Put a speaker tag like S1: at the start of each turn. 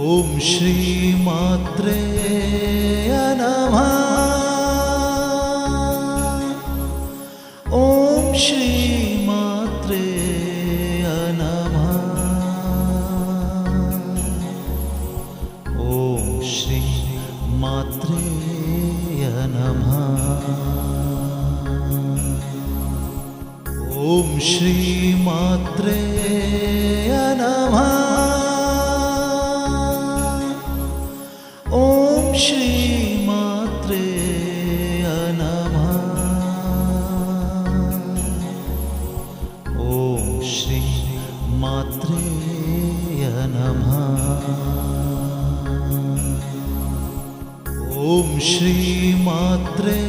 S1: ಓಂ ಶ್ರೀ ಮಾತ್ರೇ ನಮಃ. ಓಂ ಶ್ರೀ ಮಾತ್ರೇ ನಮಃ. ಓಂ ಶ್ರೀ ಮಾತ್ರೇ ನಮಃ. ಓಂ ಶ್ರೀ ಮಾತ್ರೇ ನಮಃ. ಓಂ ಶ್ರೀ ಮಾತ್ರೇ ನಮಃ. ಓಂ ಶ್ರೀ ಮಾತ್ರೇ ನಮಃ. ಓಂ ಶ್ರೀ ಮಾತ್ರೇ